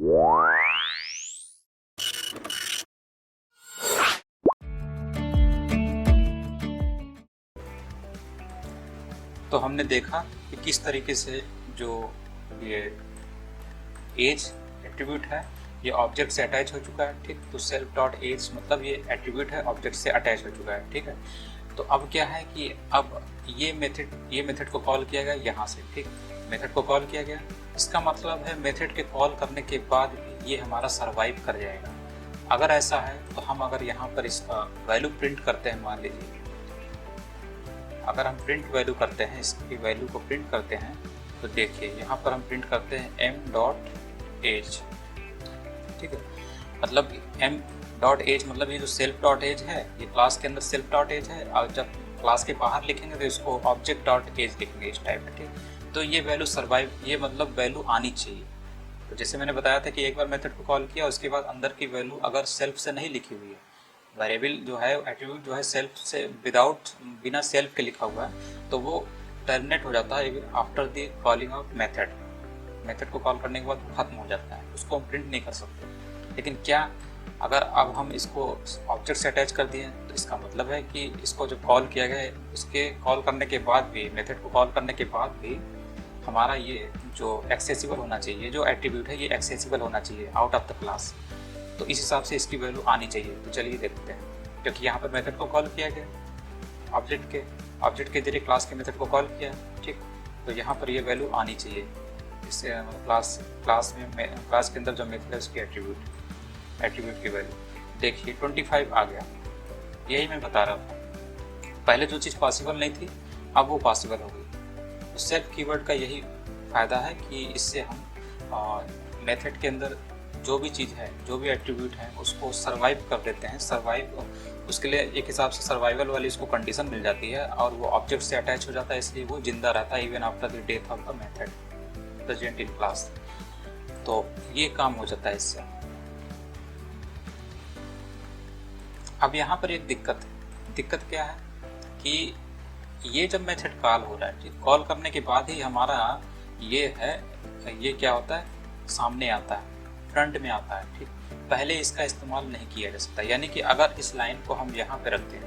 तो हमने देखा कि किस तरीके से जो ये एज एट्रीब्यूट है ये ऑब्जेक्ट से अटैच हो चुका है, ठीक। तो सेल्फ डॉट एज मतलब ये एट्रीब्यूट है, ऑब्जेक्ट से अटैच हो चुका है, ठीक है। तो अब क्या है कि अब ये मेथड को कॉल किया गया यहाँ से, ठीक। मेथड को कॉल किया गया, इसका मतलब है मेथड के कॉल करने के बाद भी ये हमारा सर्वाइव कर जाएगा। अगर ऐसा है तो हम अगर यहाँ पर इसका वैल्यू प्रिंट करते हैं, मान लीजिए अगर हम प्रिंट वैल्यू करते हैं, इसकी वैल्यू को प्रिंट करते हैं, तो देखिए यहाँ पर हम प्रिंट करते हैं m डॉट एज, ठीक है। मतलब m डॉट एज मतलब ये जो सेल्फ डॉट एज है ये क्लास के अंदर सेल्फ डॉट एज है, और जब क्लास के बाहर लिखेंगे तो इसको ऑब्जेक्ट डॉट एज लिखेंगे इस टाइप में, ठीक। तो ये वैल्यू सर्वाइव, ये मतलब वैल्यू आनी चाहिए। तो जैसे मैंने बताया था कि एक बार मेथड को कॉल किया उसके बाद अंदर की वैल्यू अगर सेल्फ से नहीं लिखी हुई है, वेरिएबल जो है एट्रीब्यूट जो है सेल्फ से बिना सेल्फ के लिखा हुआ है, तो वो टर्मिनेट हो जाता है after the calling of method को कॉल करने के बाद खत्म हो जाता है, उसको हम प्रिंट नहीं कर सकते। लेकिन क्या अगर अब हम इसको ऑब्जेक्ट से अटैच कर दिए तो इसका मतलब है कि इसको जब कॉल किया गया है उसके कॉल करने के बाद भी, मेथड को कॉल करने के बाद भी हमारा ये जो एक्सेसिबल होना चाहिए, जो एट्रीब्यूट है ये एक्सेसिबल होना चाहिए आउट ऑफ द क्लास। तो इस हिसाब से इसकी वैल्यू आनी चाहिए। तो चलिए देखते हैं, क्योंकि यहाँ पर मेथड को कॉल किया गया ऑब्जेक्ट के जरिए क्लास के मेथड को कॉल किया, ठीक। तो यहाँ पर ये वैल्यू आनी चाहिए, इससे क्लास के अंदर जो मेथड है उसकी एट्रीब्यूट की वैल्यू देखिए 25 आ गया। यही मैं बता रहा था, पहले जो चीज़ पॉसिबल नहीं थी अब वो पॉसिबल हो गई। तो सेल्फ कीवर्ड का यही फ़ायदा है कि इससे हम मेथड के अंदर जो भी चीज़ है, जो भी एट्रीब्यूट है उसको सर्वाइव कर देते हैं। सर्वाइव उसके लिए एक हिसाब से सर्वाइवल वाली इसको कंडीशन मिल जाती है, और वो ऑब्जेक्ट से अटैच हो जाता है, इसलिए वो जिंदा रहता है even after the death of the method present in class. तो ये काम हो जाता है इससे। अब यहाँ पर एक दिक्कत क्या है कि ये जब मेथड कॉल हो रहा है, ठीक, कॉल करने के बाद ही हमारा ये क्या होता है, सामने आता है, फ्रंट में आता है, ठीक। पहले इसका इस्तेमाल नहीं किया जा सकता। यानी कि अगर इस लाइन को हम यहाँ पे रखते हैं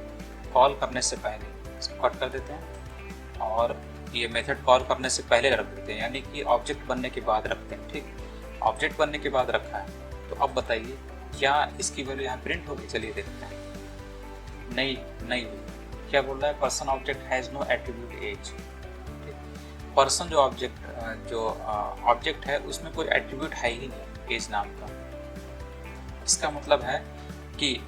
कॉल करने से पहले, इसको कट कर देते हैं और ये मेथड कॉल करने से पहले रख देते हैं, यानी कि ऑब्जेक्ट बनने के बाद रखते हैं, ठीक। ऑब्जेक्ट बनने के बाद रखा है, तो अब बताइए क्या इसकी वैल्यू यहाँ प्रिंट होगी? चलिए देखते हैं। नहीं क्या बोल रहा है, person object has no attribute as. Person जो ऑब्जेक्ट है उसमें कोई एट्रीब्यूट है ही नहीं एज नाम का। इसका मतलब है कि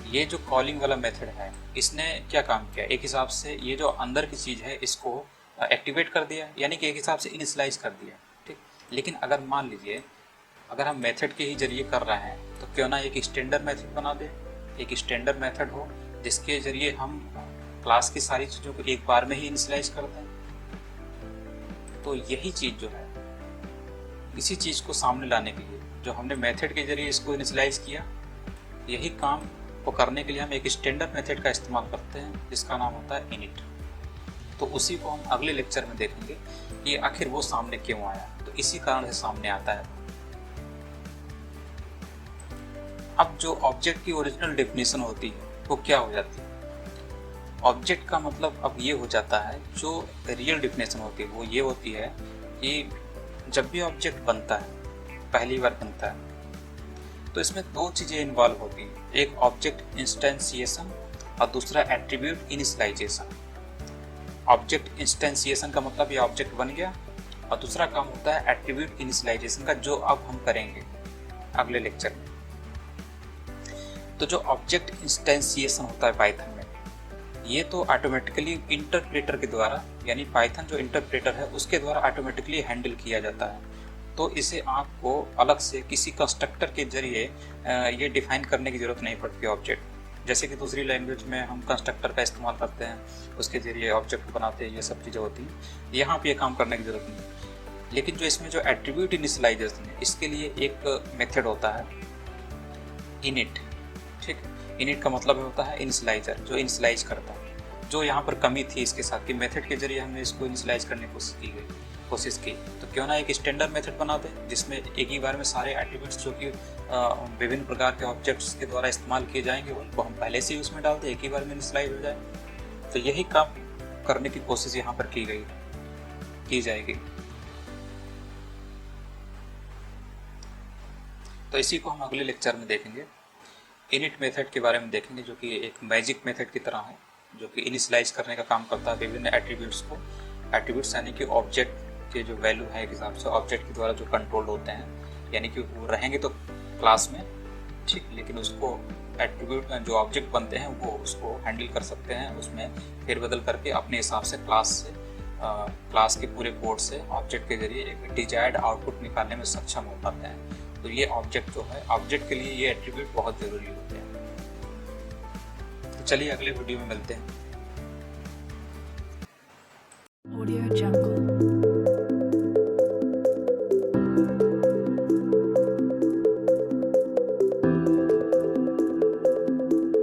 ये जो कॉलिंग वाला मेथड है इसने क्या काम किया, एक हिसाब से ये जो अंदर की चीज़ है इसको एक्टिवेट कर दिया, यानी कि एक हिसाब से इनिशियलाइज कर दिया, ठीक। लेकिन अगर मान लीजिए अगर हम मेथड के ही जरिए कर रहे हैं तो क्यों ना एक स्टैंडर्ड मेथड बना दे, एक स्टैंडर्ड मेथड हो जिसके जरिए हम क्लास की सारी चीज़ों को एक बार में ही इनिशियलाइज कर दें। तो यही चीज़ जो है, इसी चीज़ को सामने लाने के लिए जो हमने मेथड के जरिए इसको इनिशियलाइज किया, यही काम को करने के लिए हम एक स्टैंडर्ड मेथड का इस्तेमाल करते हैं जिसका नाम होता है इनिट। तो उसी को हम अगले लेक्चर में देखेंगे कि आखिर वो सामने क्यों आया। तो इसी कारण से सामने आता है। अब जो ऑब्जेक्ट की ओरिजिनल डेफिनेशन होती है वो क्या हो जाती है? ऑब्जेक्ट का मतलब अब ये हो जाता है, जो रियल डेफिनेशन होती है वो ये होती है कि जब भी ऑब्जेक्ट बनता है, पहली बार बनता है, तो इसमें दो चीज़ें इन्वॉल्व होती हैं, एक ऑब्जेक्ट इंस्टेंसिएशन और दूसरा एट्रीब्यूट इनिशियलाइजेशन। ऑब्जेक्ट इंस्टेंसिएशन का मतलब ये ऑब्जेक्ट बन गया, और दूसरा काम होता है एट्रीब्यूट इनिशियलाइजेशन का, जो अब हम करेंगे अगले लेक्चर में। तो जो ऑब्जेक्ट इंस्टेंसिएशन होता है पाइथन में, ये तो ऑटोमेटिकली इंटरप्रेटर के द्वारा, यानी पाइथन जो इंटरप्रेटर है उसके द्वारा ऑटोमेटिकली हैंडल किया जाता है। तो इसे आपको अलग से किसी कंस्ट्रक्टर के जरिए ये डिफाइन करने की ज़रूरत नहीं पड़ती ऑब्जेक्ट। जैसे कि दूसरी लैंग्वेज में हम कंस्ट्रक्टर का इस्तेमाल करते हैं, उसके जरिए ऑब्जेक्ट बनाते हैं, ये सब चीज़ें होती हैं। यहाँ पे ये काम करने की ज़रूरत नहीं। लेकिन जो इसमें जो एट्रीब्यूट इनिशियलाइजेशन है, इसके लिए एक मेथड होता है इनिट, ठीक। इनिट का मतलब होता है इनिशियलाइजर, जो इनिशियलाइज करता है। जो यहाँ पर कमी थी इसके साथ कि मेथड के जरिए हमने इसको इनिशियलाइज करने की कोशिश की गई, कोशिश की, तो क्यों ना एक स्टैंडर्ड मेथड बना दे जिसमें एक ही बार में सारे एट्रीब्यूट्स जो कि विभिन्न प्रकार के ऑब्जेक्ट्स के द्वारा इस्तेमाल किए जाएंगे उनको हम पहले से ही उसमें डाल दें, एक ही बार में इनिशियलाइज हो जाए। तो यही काम करने की कोशिश यहाँ पर की जाएगी। तो इसी को हम अगले लेक्चर में देखेंगे। इनिट मेथड के बारे में देखेंगे जो कि एक मैजिक मेथड की तरह है, जो कि इनिशियलाइज करने का काम करता है विभिन्न एट्रीब्यूट्स को। एट्रीब्यूट्स यानी कि ऑब्जेक्ट के जो वैल्यू है एक हिसाब से ऑब्जेक्ट के द्वारा जो कंट्रोल होते हैं, यानी कि वो रहेंगे तो क्लास में, ठीक, लेकिन उसको एट्रीब्यूट जो ऑब्जेक्ट बनते हैं वो उसको हैंडल कर सकते हैं, उसमें फेरबदल करके अपने हिसाब से क्लास के पूरे कोड से ऑब्जेक्ट के जरिए एक डिजायर्ड आउटपुट निकालने में सक्षम हो पाते हैं। तो ये ऑब्जेक्ट जो है, ऑब्जेक्ट के लिए ये एट्रीब्यूट बहुत ज़रूरी होते हैं। तो चलिए अगले वीडियो में मिलते हैं। Audio Jungle.